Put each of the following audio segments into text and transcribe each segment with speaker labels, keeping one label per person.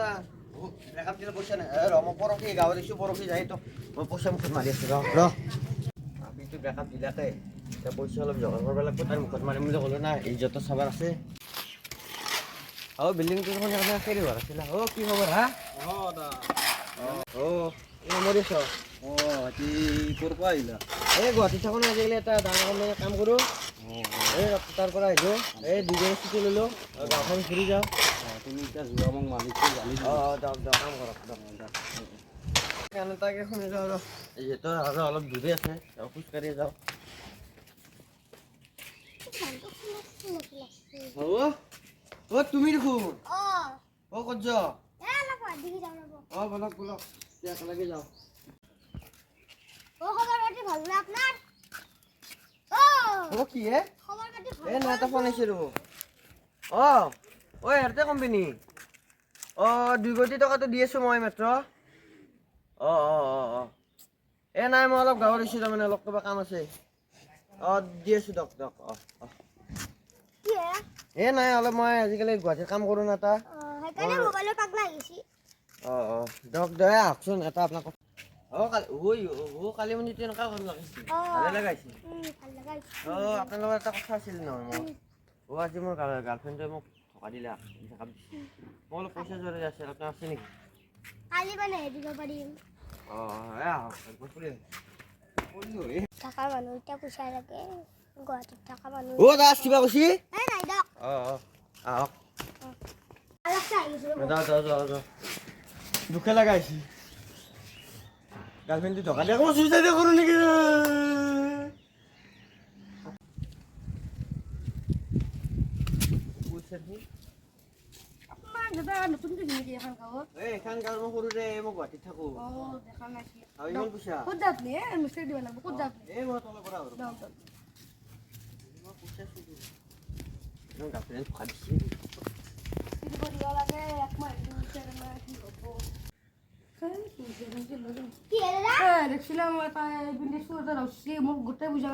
Speaker 1: না ব্ৰেকআপ দিলে পইচা নাই মই পৰহি গাঁৱত দিছোঁ পৰহি যাই তো মই পইচা মুখত মাৰি আছোঁ আপিটো ব্ৰেকআপ দিলাকে এতিয়া পইচা অলপ জগাৰ কৰিব লাগিব তাৰ মুখত মাৰিম বুলি ক'লোঁ না ইজ্জতৰ চাবাৰ আছে বিল্ডিংটো দেখোন সেইকাৰণে খেলি হোৱা আছিলে কি খবৰ হা মৰিছ
Speaker 2: আজি ক'ৰ পৰা আহিলা
Speaker 1: এই গুৱাহাটীত থাকোঁ না আজিকালি এটা ডাঙৰ কোম্পানী কাম কৰোঁ এই তাৰ পৰা আহিলোঁ এই দুজনে ছুটি ল'লোঁ গাঁওখন ঘূৰি যাওঁ
Speaker 2: তুমি এতিয়া যোৱা মোক মালিকটো জানি
Speaker 1: যাওক কাম কৰক গান এটাকে শুনি যাওঁ যিহেতু আৰু অলপ দূৰে আছে খোজকাঢ়ি যাওঁ তুমি দেখোন ক'ত যাওঁ বলক একেলগে যাওঁ কি হে নাই এটা ফোন আহিছে ৰ'ব ইয়াতে কোম্পানী 2 কোটি টকাটো দি আছোঁ মই মাত্ৰ নাই মই অলপ গাঁৱত আহিছোঁ তাৰমানে অলপ কিবা কাম আছে দি আছোঁ দিয়ক নাই অলপ মই আজিকালি গুৱাহাটীত কাম কৰোঁ না এটা দিয়ক আহকচোন এটা আপোনাক কালি মানে তেনেকুৱা ভাল লাগিছিল ভালে লগাইছিল আপোনাৰ লগত এটা কথা আছিল নহয় মোৰ আজি মোৰ গাৰ্লফ্ৰেণ্ডে মোক টকা দিলে মই অলপ পইচা জৰুৰী আছে আপোনাৰ আছে নেকি কিবা কৈছি দুখে লগাইছি গাৰ্লফ্ৰেণ্ডটো টকা দিয়া মই চুইচাইড কৰোঁ নেকি এখন গাঁৱত মই সৰুৰে মই গুৱাহাটীত থাকোঁ ইমান পইচা মই তলৰ পৰা গাৰ্লফ্ৰেণ্ড টকা দিছে
Speaker 3: মোক গোটেই পইচা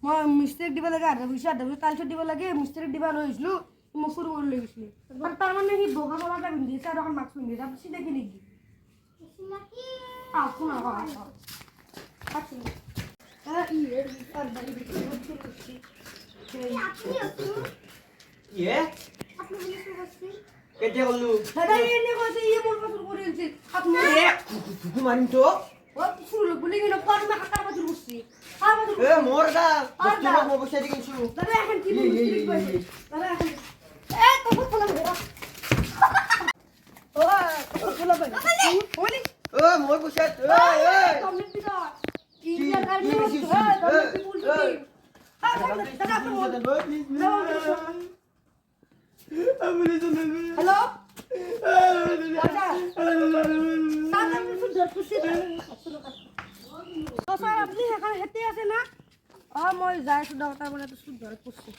Speaker 3: মই মিস্ত্ৰীক দিব লাগে আধা পইচা টাইলছত দিব লাগে মিস্ত্ৰীক দিব লৈ আহিছিলোঁ মই চুৰ কৰি লৈ গৈছিলোঁ তাৰমানে সি বগা কলা এটা পিন্ধিছে আৰু এখন মাস্ক পিন্ধিছে তাৰ চিনাকি নেকি
Speaker 1: কেতিয়া ক'লো মাৰিম তো মোৰ মই পইচা দি কিনিছোঁ মই পইচা
Speaker 3: হেল্ল' আপুনি সেইখন সেতে আছে না মই যাই আছোঁ তাৰ মানে ধৰত পঢ়ছি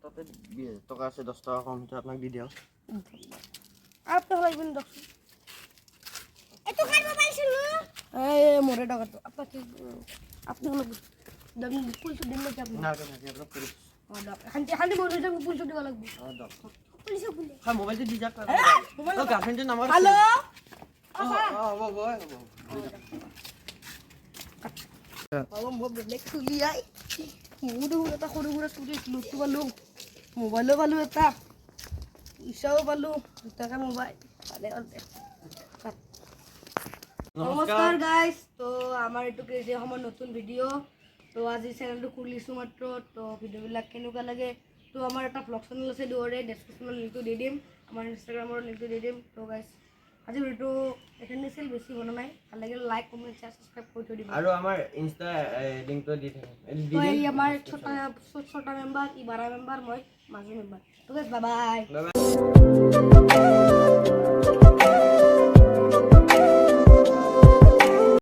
Speaker 1: তাতে 20,000 টকা আছে 10 টকা কম আপোনাক দি দিয়ক
Speaker 3: আপনার লাগবেন দর্শক এতো খাইব পাইছিল মোরে টাকাটো আপনাকে আপনি হলো দাম পুলিশ দিন না আপনি
Speaker 1: না আপনার পুলিশ
Speaker 3: খান্তি মোরে দাম পুলিশ দিব লাগবে পুলিশ
Speaker 1: হ্যাঁ মোবাইল দি যাক তো গার্লফ্রেন্ডের নাম্বার
Speaker 3: হ্যালো মোবাইলো পালো এটা পইচাও পালো দুটাকা মোবাইল নমস্কাৰ গাইজ তো আমাৰ এইটো যে সময় নতুন ভিডিঅ' তো আজি চেনেলটো খুলিছোঁ মাত্ৰ তো ভিডিঅ'বিলাক কেনেকুৱা লাগে তো আমাৰ এটা ব্লগ চেনেল আছে দুৱৰে ডেছক্ৰিপশ্যনত লিংকটো দি দিম আমাৰ ইনষ্টাগ্ৰামৰ লিংকটো দি দিম তো গাইজ আজি ভিডিঅ'টো এইখিনি আছিল বেছি বনা নাই ভাল লাগিলে লাইক কমেণ্ট শ্বেয়াৰ ছাবস্ক্ৰাইব কৰি থৈ দিব
Speaker 1: আৰু আমাৰ ইনষ্টা লিংকটো দি থাকিম
Speaker 3: তো এই আমাৰ ছোটা মেম্বাৰ ই 12 মেম্বাৰ মই মাজু মেম্বাৰ তো গাইজ বাই বাই